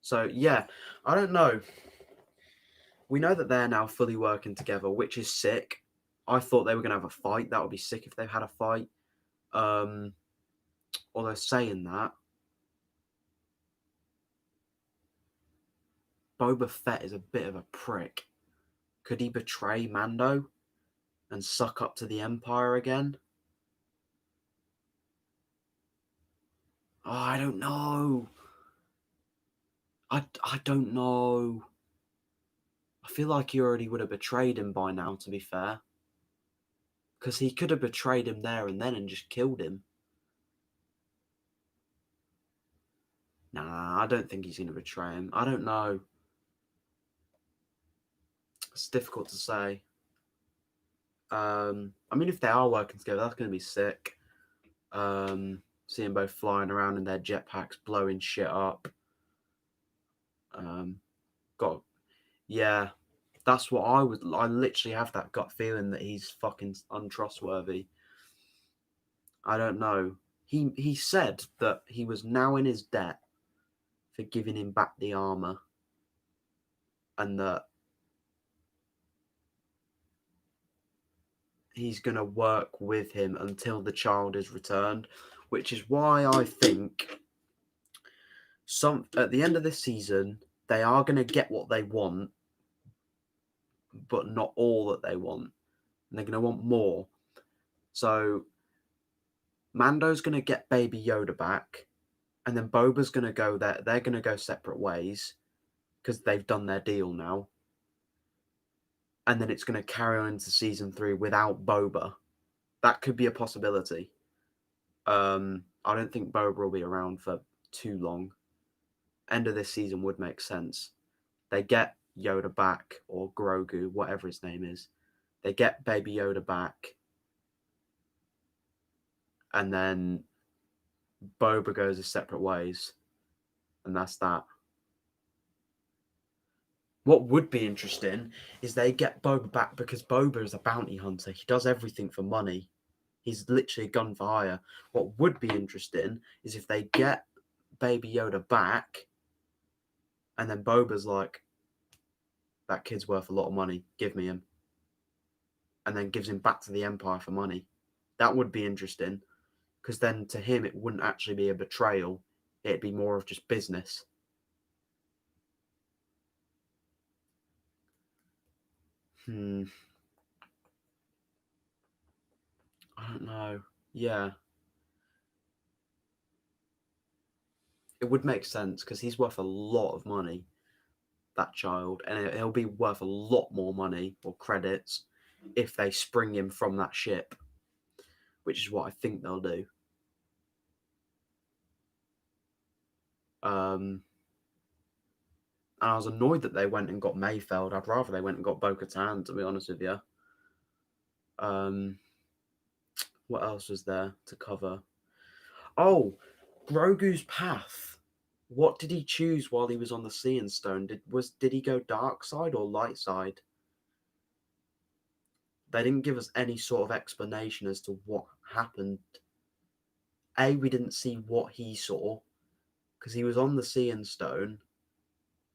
A: So yeah, I don't know. We know that they're now fully working together, which is sick. I thought they were going to have a fight. That would be sick if they had a fight. Although saying that, Boba Fett is a bit of a prick. Could he betray Mando and suck up to the Empire again? Oh, I don't know. I don't know. I feel like he already would have betrayed him by now, to be fair. Because he could have betrayed him there and then and just killed him. Nah, I don't think he's going to betray him. I don't know. It's difficult to say. I mean, if they are working together, that's going to be sick. Seeing both flying around in their jetpacks, blowing shit up. Yeah, that's what I literally have that gut feeling that he's fucking untrustworthy. I don't know. He said that he was now in his debt for giving him back the armor, and that he's going to work with him until the child is returned, which is why I think at the end of this season, they are going to get what they want, but not all that they want. And they're going to want more. So Mando's going to get Baby Yoda back, and then Boba's going to go there. They're going to go separate ways because they've done their deal now. And then it's going to carry on into season 3 without Boba. That could be a possibility. I don't think Boba will be around for too long. End of this season would make sense. They get Yoda back, or Grogu, whatever his name is. They get Baby Yoda back. And then Boba goes his separate ways. And that's that. What would be interesting is they get Boba back because Boba is a bounty hunter. He does everything for money. He's literally a gun for hire. What would be interesting is if they get Baby Yoda back And then Boba's like, that kid's worth a lot of money. Give me him. And then gives him back to the Empire for money. That would be interesting. Because then to him, it wouldn't actually be a betrayal. It'd be more of just business. I don't know. Yeah. It would make sense because he's worth a lot of money, that child. And he'll be worth a lot more money or credits if they spring him from that ship, which is what I think they'll do. And I was annoyed that they went and got Mayfeld. I'd rather they went and got Bo-Katan, to be honest with you. What else was there to cover? Oh, Grogu's path. What did he choose while he was on the Seeing Stone? Did he go dark side or light side? They didn't give us any sort of explanation as to what happened. We didn't see what he saw because he was on the Seeing Stone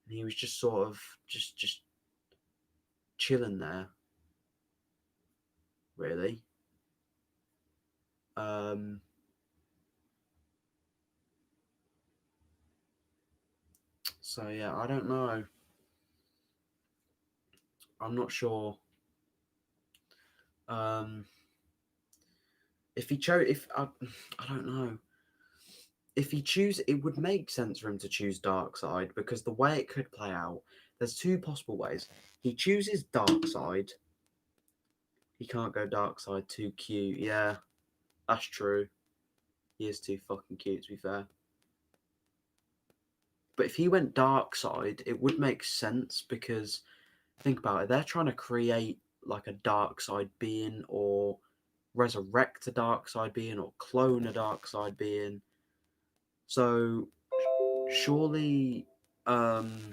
A: and he was just sort of just chilling there. Really. So yeah, I don't know. I'm not sure. If he chose, I don't know. If he chooses, it would make sense for him to choose dark side because the way it could play out, there's two possible ways. He chooses dark side. He can't go dark side. Too cute. Yeah, that's true. He is too fucking cute, to be fair. But if he went dark side, it would make sense because think about it. They're trying to create like a dark side being or resurrect a dark side being or clone a dark side being. So surely Baby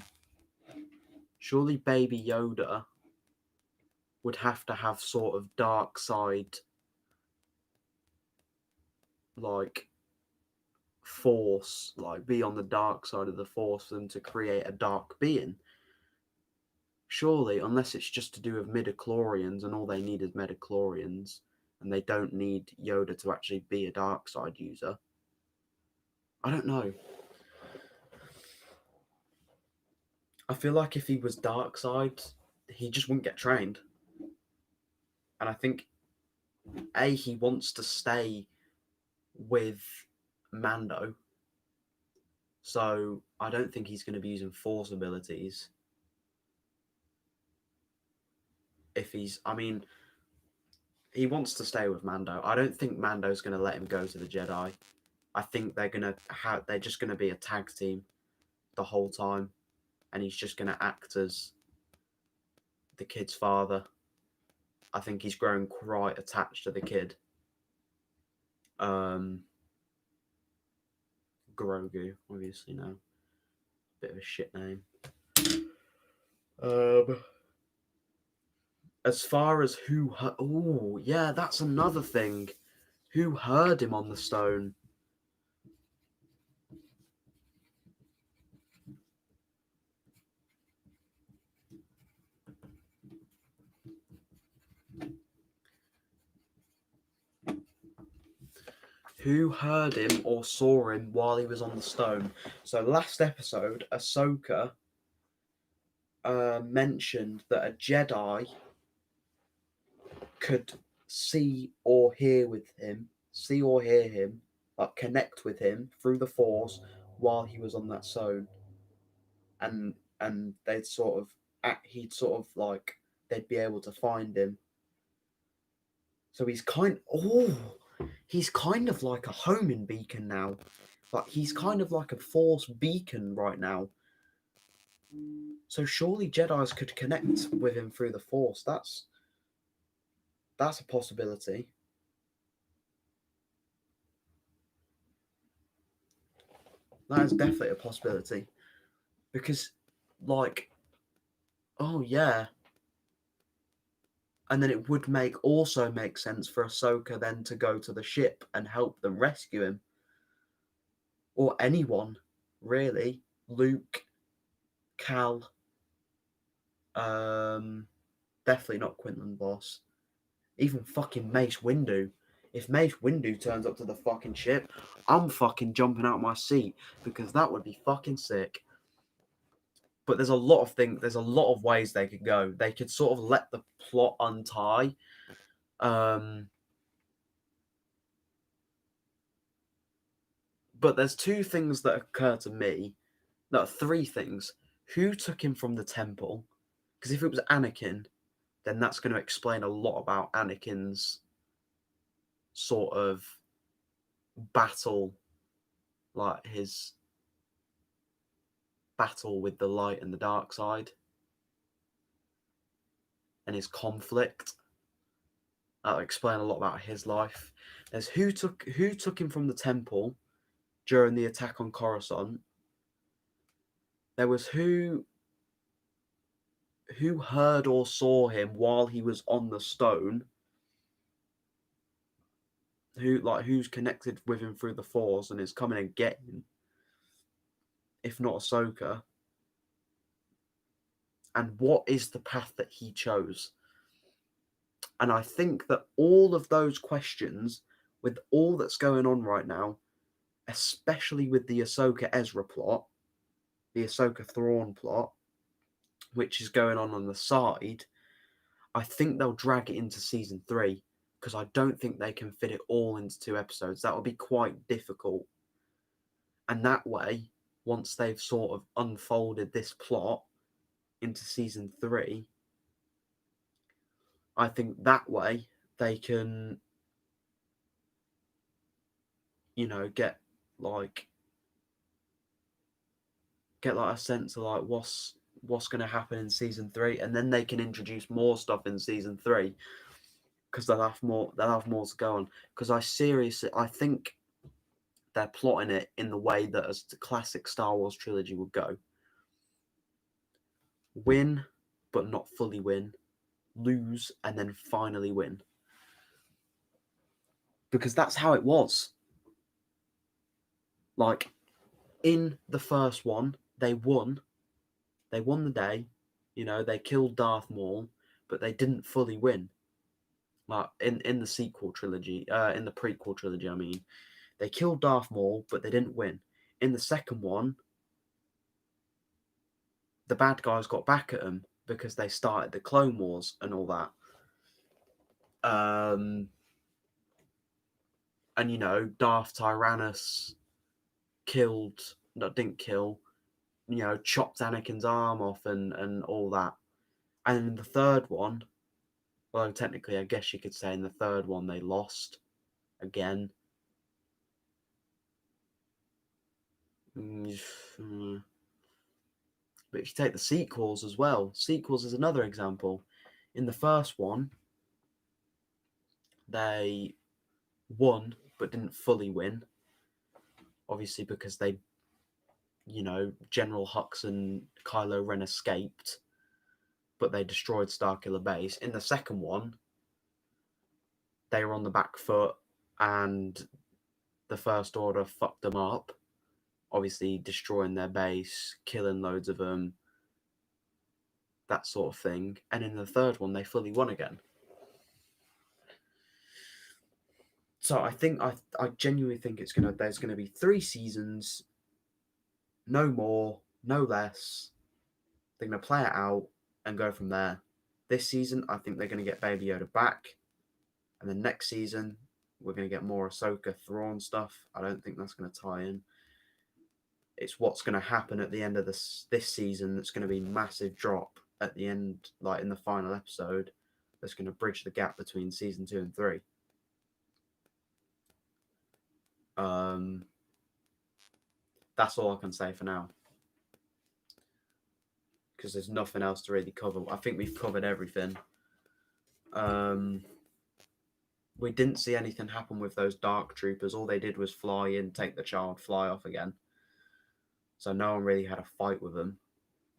A: Yoda would have to have sort of dark side like force, like be on the dark side of the force for them to create a dark being. Surely, unless it's just to do with midichlorians and all they need is midichlorians and they don't need Yoda to actually be a dark side user. I don't know. I feel like if he was dark side, he just wouldn't get trained. And I think he wants to stay with Mando. So I don't think he's going to be using force abilities. He wants to stay with Mando. I don't think Mando's going to let him go to the Jedi. I think they're just going to be a tag team the whole time, and he's just going to act as the kid's father. I think he's growing quite attached to the kid. Grogu, obviously now. Bit of a shit name. As far as who... Oh, yeah, that's another thing. Who heard him on the stone? Who heard him or saw him while he was on the stone? So last episode, Ahsoka mentioned that a Jedi could see or hear him, like connect with him through the Force while he was on that stone, and they'd sort of they'd be able to find him. So he's kind of like a homing beacon now. Like he's kind of like a Force beacon right now. So surely Jedis could connect with him through the Force. That's a possibility. That is definitely a possibility. Because, like, oh yeah. And then it would also make sense for Ahsoka then to go to the ship and help them rescue him. Or anyone, really. Luke, Cal. Definitely not Quinlan Voss. Even fucking Mace Windu. If Mace Windu turns up to the fucking ship, I'm fucking jumping out my seat because that would be fucking sick. But there's a lot of things. There's a lot of ways they could go. They could sort of let the plot untie. But there's two things that occur to me. No, three things. Who took him from the temple? Because if it was Anakin, then that's going to explain a lot about Anakin's sort of battle, like his battle with the light and the dark side, and his conflict. That'll explain a lot about his life. There's who took him from the temple during the attack on Coruscant. There was who heard or saw him while he was on the stone. Who's connected with him through the Force and is coming and getting him, if not Ahsoka. And what is the path that he chose? And I think that all of those questions, with all that's going on right now, especially with the Ahsoka Ezra plot, the Ahsoka Thrawn plot, which is going on the side, I think they'll drag it into season 3 because I don't think they can fit it all into 2 episodes. That would be quite difficult. And that way, once they've sort of unfolded this plot into season 3, I think that way they can, get like a sense of like what's going to happen in season 3, and then they can introduce more stuff in season 3 because they'll have more to go on. Because I think they're plotting it in the way that as the classic Star Wars trilogy would go: win, but not fully win, lose, and then finally win. Because that's how it was. Like, in the first one, they won the day, they killed Darth Maul, but they didn't fully win. Like, in the sequel trilogy, in the prequel trilogy, I mean, they killed Darth Maul, but they didn't win. In the second one, the bad guys got back at them because they started the Clone Wars and all that. And Darth Tyrannus didn't kill, chopped Anakin's arm off and all that. And in the third one, well, technically, I guess you could say in the third one they lost again. But if you take the sequels as well, sequels is another example. In the first one, they won but didn't fully win. Obviously, because they, General Hux and Kylo Ren escaped, but they destroyed Starkiller Base. In the second one, they were on the back foot, and the First Order fucked them up. Obviously, destroying their base, killing loads of them, that sort of thing. And in the third one, they fully won again. So I think I genuinely think there's gonna be 3 seasons, no more, no less. They're gonna play it out and go from there. This season, I think they're gonna get Baby Yoda back, and then next season we're gonna get more Ahsoka Thrawn stuff. I don't think that's gonna tie in. It's what's gonna happen at the end of this season that's gonna be massive drop at the end, like in the final episode. That's gonna bridge the gap between season 2 and 3. That's all I can say for now, because there's nothing else to really cover. I think we've covered everything. We didn't see anything happen with those dark troopers. All they did was fly in, take the child, fly off again. So no one really had a fight with them.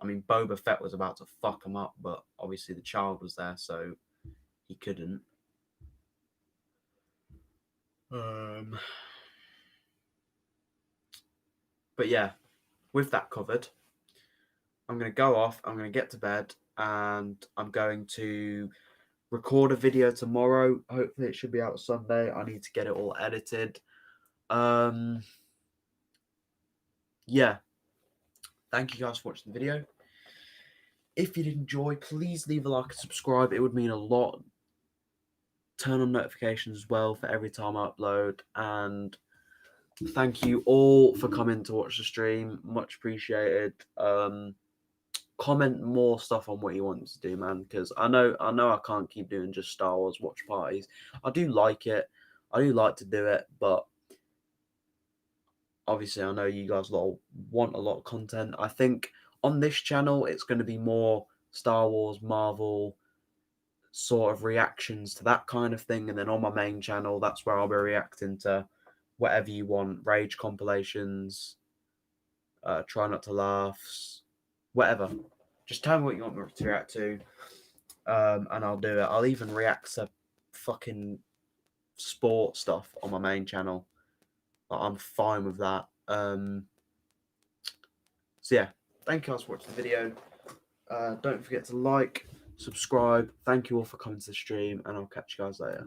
A: I mean, Boba Fett was about to fuck them up, but obviously the child was there, so he couldn't. But yeah, with that covered, I'm going to go off. I'm going to get to bed, and I'm going to record a video tomorrow. Hopefully, it should be out Sunday. I need to get it all edited. Yeah. Thank you guys for watching the video. If you did enjoy, please leave a like and subscribe. It would mean a lot. Turn on notifications as well for every time I upload. And thank you all for coming to watch the stream. Much appreciated. Comment more stuff on what you want to do, man, because I know I can't keep doing just Star Wars watch parties. I do like it. I do like to do it, but obviously I know you guys want a lot of content. I think on this channel it's going to be more Star Wars, Marvel sort of reactions to that kind of thing, and then on my main channel, that's where I'll be reacting to whatever you want, rage compilations, try not to laughs, whatever. Just tell me what you want me to react to, and I'll do it. I'll even react to fucking sport stuff on my main channel. I'm fine with that. So yeah, thank you guys for watching the video. Don't forget to like, subscribe. Thank you all for coming to the stream, and I'll catch you guys later.